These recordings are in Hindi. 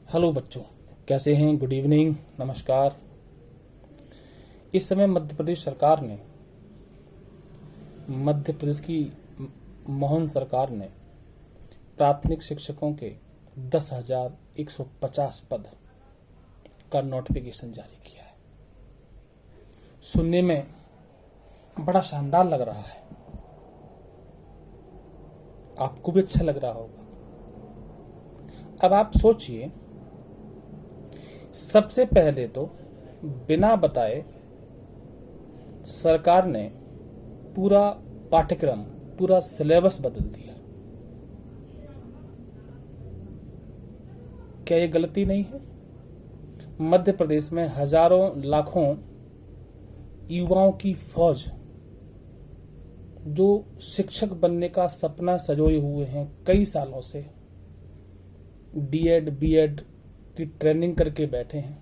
हेलो बच्चों, कैसे हैं? गुड इवनिंग, नमस्कार। इस समय मध्य प्रदेश सरकार ने मध्य प्रदेश की मोहन सरकार ने प्राथमिक शिक्षकों के 10,150 पद का नोटिफिकेशन जारी किया है। सुनने में बड़ा शानदार लग रहा है, आपको भी अच्छा लग रहा होगा। अब आप सोचिए, सबसे पहले तो बिना बताए सरकार ने पूरा पाठ्यक्रम, पूरा सिलेबस बदल दिया। क्या ये गलती नहीं है? मध्य प्रदेश में हजारों लाखों युवाओं की फौज जो शिक्षक बनने का सपना सजोए हुए हैं, कई सालों से डीएड बीएड की ट्रेनिंग करके बैठे हैं,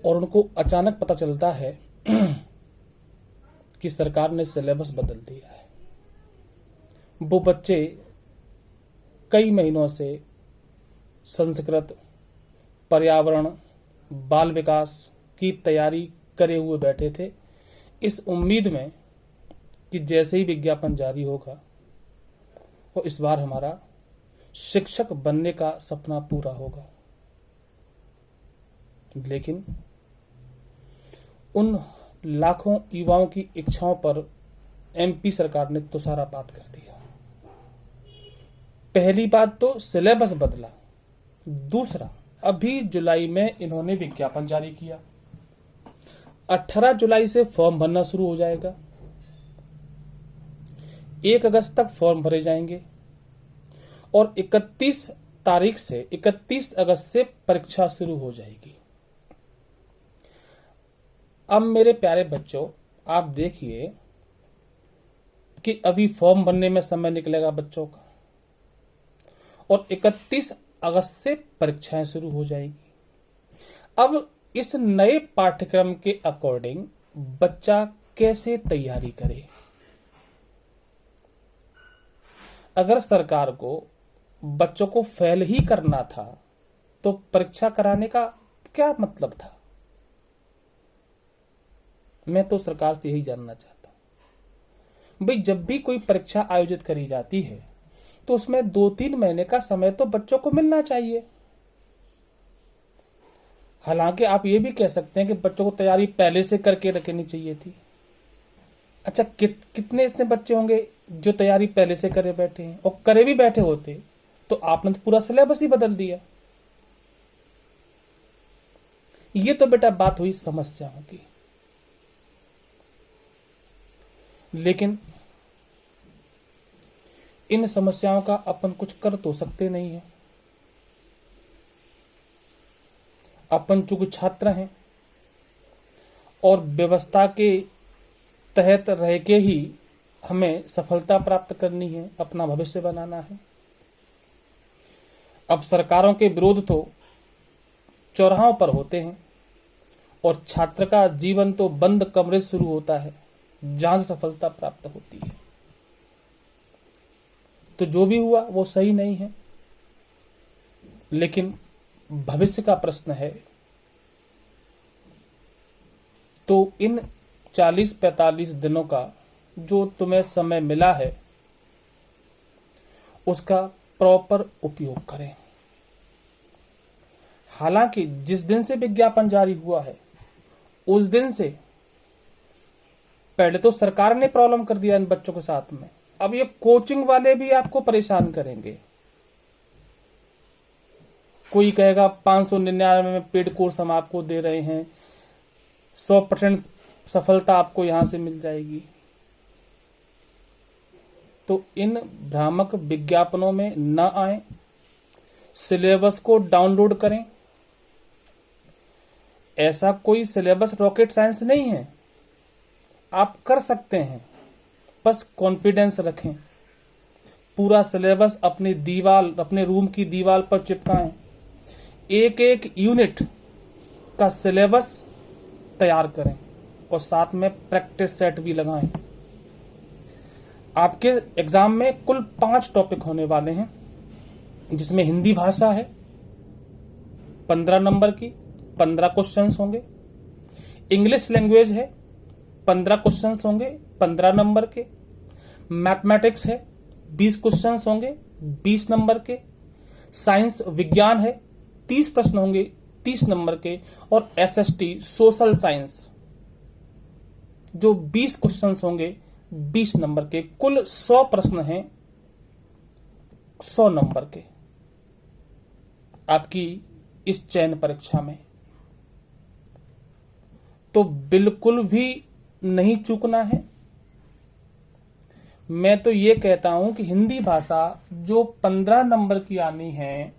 और उनको अचानक पता चलता है कि सरकार ने सिलेबस बदल दिया है। वो बच्चे कई महीनों से संस्कृत, पर्यावरण, बाल विकास की तैयारी करे हुए बैठे थे, इस उम्मीद में कि जैसे ही विज्ञापन जारी होगा वो इस बार हमारा शिक्षक बनने का सपना पूरा होगा। लेकिन उन लाखों युवाओं की इच्छाओं पर एमपी सरकार ने तुषारपात कर दिया। पहली बात तो सिलेबस बदला। दूसरा, अभी जुलाई में इन्होंने विज्ञापन जारी किया। 18 जुलाई से फॉर्म भरना शुरू हो जाएगा। 1 अगस्त तक फॉर्म भरे जाएंगे और 31 तारीख से 31 अगस्त से परीक्षा शुरू हो जाएगी। अब मेरे प्यारे बच्चों, आप देखिए कि अभी फॉर्म भरने में समय निकलेगा बच्चों का, और 31 अगस्त से परीक्षाएं शुरू हो जाएगी। अब इस नए पाठ्यक्रम के अकॉर्डिंग बच्चा कैसे तैयारी करे? अगर सरकार को बच्चों को फेल ही करना था तो परीक्षा कराने का क्या मतलब था? मैं तो सरकार से यही जानना चाहता हूं। भाई, जब भी कोई परीक्षा आयोजित करी जाती है तो उसमें 2-3 महीने का समय तो बच्चों को मिलना चाहिए। हालांकि आप ये भी कह सकते हैं कि बच्चों को तैयारी पहले से करके रखनी चाहिए थी। अच्छा, कितने इसमें बच्चे होंगे जो तैयारी पहले से करे बैठे हैं, और करे भी बैठे होते तो आपने तो पूरा सिलेबस ही बदल दिया। ये तो बेटा बात हुई समस्याओं की। लेकिन इन समस्याओं का अपन कुछ कर तो सकते नहीं है। अपन चूंकि छात्र हैं और व्यवस्था के तहत रह के ही हमें सफलता प्राप्त करनी है, अपना भविष्य बनाना है। अब सरकारों के विरोध तो चौराहों पर होते हैं, और छात्र का जीवन तो बंद कमरे से शुरू होता है जहां से सफलता प्राप्त होती है। तो जो भी हुआ वो सही नहीं है, लेकिन भविष्य का प्रश्न है। तो इन 40-45 दिनों का जो तुम्हें समय मिला है उसका प्रॉपर उपयोग करें। हालांकि जिस दिन से विज्ञापन जारी हुआ है उस दिन से पहले तो सरकार ने प्रॉब्लम कर दिया इन बच्चों के साथ में। अब ये कोचिंग वाले भी आपको परेशान करेंगे। कोई कहेगा 599 में पेड कोर्स हम आपको दे रहे हैं, 100% सफलता आपको यहां से मिल जाएगी। तो इन भ्रामक विज्ञापनों में न आए, सिलेबस को डाउनलोड करें। ऐसा कोई सिलेबस रॉकेट साइंस नहीं है, आप कर सकते हैं, बस कॉन्फिडेंस रखें। पूरा सिलेबस अपनी दीवार, अपने रूम की दीवार पर चिपकाएं। एक एक यूनिट का सिलेबस तैयार करें और साथ में प्रैक्टिस सेट भी लगाएं। आपके एग्जाम में कुल 5 टॉपिक होने वाले हैं, जिसमें हिंदी भाषा है, 15 नंबर की 15 क्वेश्चंस होंगे। इंग्लिश लैंग्वेज है 15 क्वेश्चंस होंगे 15 नंबर के। मैथमेटिक्स है 20 क्वेश्चंस होंगे 20 नंबर के। साइंस विज्ञान है 30 प्रश्न होंगे 30 नंबर के। और एसएसटी सोशल साइंस जो 20 क्वेश्चंस होंगे 20 नंबर के। कुल 100 प्रश्न हैं 100 नंबर के आपकी इस चयन परीक्षा में। तो बिल्कुल भी नहीं चूकना है। मैं तो ये कहता हूं कि हिंदी भाषा जो 15 नंबर की आनी है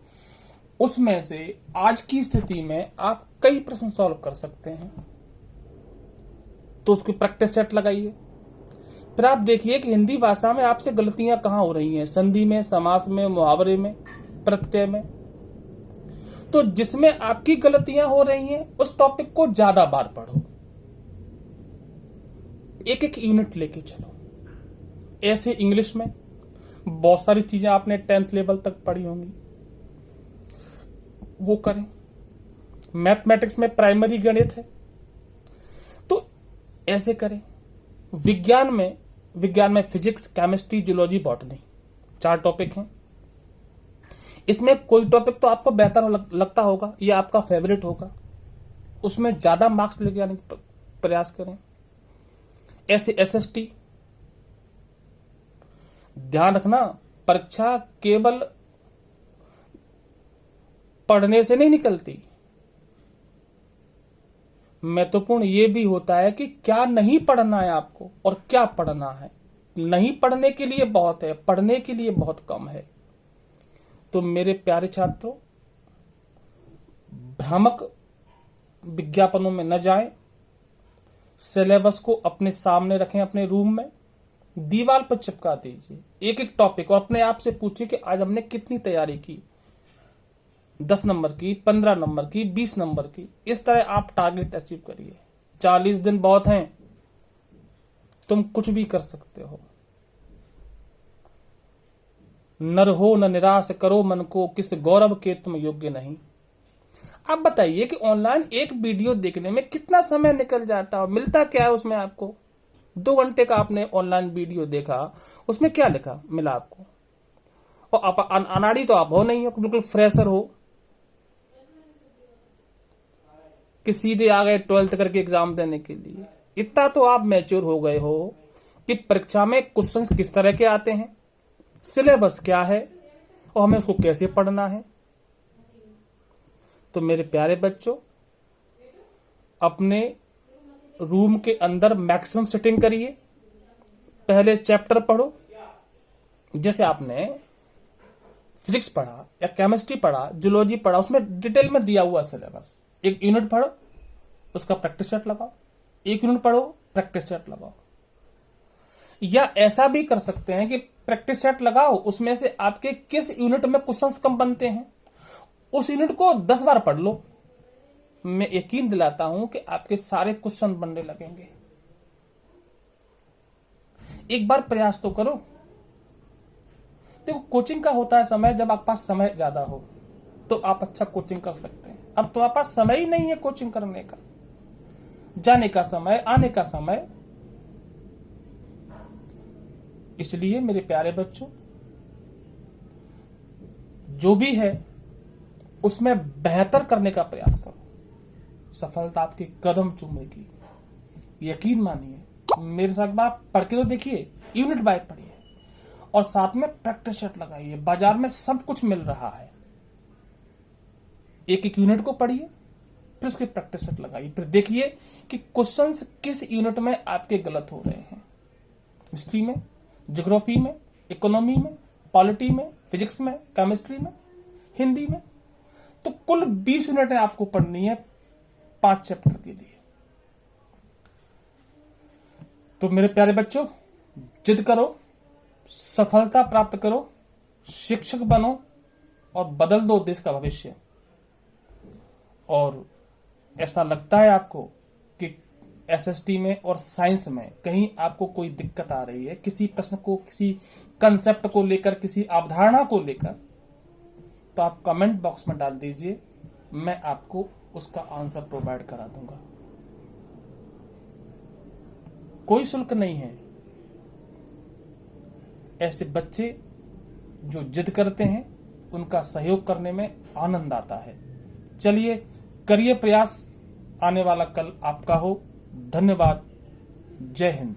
उसमें से आज की स्थिति में आप कई प्रश्न सॉल्व कर सकते हैं। तो उसकी प्रैक्टिस सेट लगाइए। फिर आप देखिए कि हिंदी भाषा में आपसे गलतियां कहां हो रही हैं, संधि में, समास में, मुहावरे में, प्रत्यय में। तो जिसमें आपकी गलतियां हो रही हैं उस टॉपिक को ज्यादा बार पढ़ो, एक एक यूनिट लेके चलो। ऐसे इंग्लिश में बहुत सारी चीजें आपने 10th लेवल तक पढ़ी होंगी, वो करें। मैथमेटिक्स में प्राइमरी गणित है तो ऐसे करें। विज्ञान में physics, chemistry, zoology, botany 4 topic हैं। इसमें कोई टॉपिक तो आपको बेहतर लगता होगा या आपका फेवरेट होगा, उसमें ज्यादा मार्क्स लेके आने का प्रयास करें। ऐसे एसएसटी, ध्यान रखना परीक्षा केवल पढ़ने से नहीं निकलती, महत्वपूर्ण यह भी होता है कि क्या नहीं पढ़ना है आपको और क्या पढ़ना है। नहीं पढ़ने के लिए बहुत है, पढ़ने के लिए बहुत कम है। तो मेरे प्यारे छात्रों, भ्रामक विज्ञापनों में न जाएं। सिलेबस को अपने सामने रखें, अपने रूम में दीवार पर चिपका दीजिए एक एक टॉपिक और अपने आप से पूछिए कि आज हमने कितनी तैयारी की, 10 नंबर की, 15 नंबर की, 20 नंबर की। इस तरह आप टारगेट अचीव करिए। 40 दिन बहुत हैं, तुम कुछ भी कर सकते हो। नर हो न निराश करो मन को, किस गौरव के तुम योग्य नहीं। आप बताइए कि ऑनलाइन एक वीडियो देखने में कितना समय निकल जाता है, मिलता क्या है उसमें आपको। 2 घंटे का आपने ऑनलाइन वीडियो देखा, उसमें क्या लिखा मिला आपको। और आप अनाड़ी तो आप हो नहीं हो, बिल्कुल फ्रेशर हो कि सीधे आ गए 12th करके एग्जाम देने के लिए। इतना तो आप मैच्योर हो गए हो कि परीक्षा में क्वेश्चंस किस तरह के आते हैं, सिलेबस क्या है और हमें उसको कैसे पढ़ना है। तो मेरे प्यारे बच्चों, अपने रूम के अंदर मैक्सिमम सेटिंग करिए। पहले चैप्टर पढ़ो, जैसे आपने फिजिक्स पढ़ा या केमिस्ट्री पढ़ा, जूलॉजी पढ़ा, उसमें डिटेल में दिया हुआ सिलेबस। एक यूनिट पढ़ो, उसका प्रैक्टिस सेट लगाओ। एक यूनिट पढ़ो, प्रैक्टिस सेट लगाओ। या ऐसा भी कर सकते हैं कि प्रैक्टिस सेट लगाओ, उसमें से आपके किस यूनिट में क्वेश्चंस कम बनते हैं उस यूनिट को 10 बार पढ़ लो। मैं यकीन दिलाता हूं कि आपके सारे क्वेश्चन बनने लगेंगे। एक बार प्रयास तो करो। देखो, कोचिंग का होता है समय, जब आपके पास समय ज्यादा हो तो आप अच्छा कोचिंग कर सकते हैं। अब तुम्हारे पास समय ही नहीं है कोचिंग करने का, जाने का समय, आने का समय। इसलिए मेरे प्यारे बच्चों, जो भी है उसमें बेहतर करने का प्रयास करो। सफलता आपके कदम चूमेगी, यकीन मानिए। मेरे साथ बात पढ़ के तो देखिए, यूनिट बाय पढ़िए और साथ में प्रैक्टिस सेट लगाइए। बाजार में सब कुछ मिल रहा है। एक एक यूनिट को पढ़िए, फिर उसकी प्रैक्टिस सेट लगाइए। फिर देखिए कि क्वेश्चंस किस यूनिट में आपके गलत हो रहे हैं। हिस्ट्री में, ज्योग्राफी में, इकोनॉमी में, पॉलिटी में, फिजिक्स में, केमिस्ट्री में, हिंदी में। तो कुल 20 यूनिटें आपको पढ़नी है 5 चैप्टर के लिए। तो मेरे प्यारे बच्चों, जिद करो, सफलता प्राप्त करो, शिक्षक बनो और बदल दो देश का भविष्य। और ऐसा लगता है आपको कि एसएसटी में और साइंस में कहीं आपको कोई दिक्कत आ रही है, किसी प्रश्न को, किसी कंसेप्ट को लेकर, किसी अवधारणा को लेकर, तो आप कमेंट बॉक्स में डाल दीजिए। मैं आपको उसका आंसर प्रोवाइड करा दूंगा। कोई शुल्क नहीं है। ऐसे बच्चे जो जिद करते हैं उनका सहयोग करने में आनंद आता है। चलिए करिए प्रयास, आने वाला कल आपका हो। धन्यवाद। जय हिंद।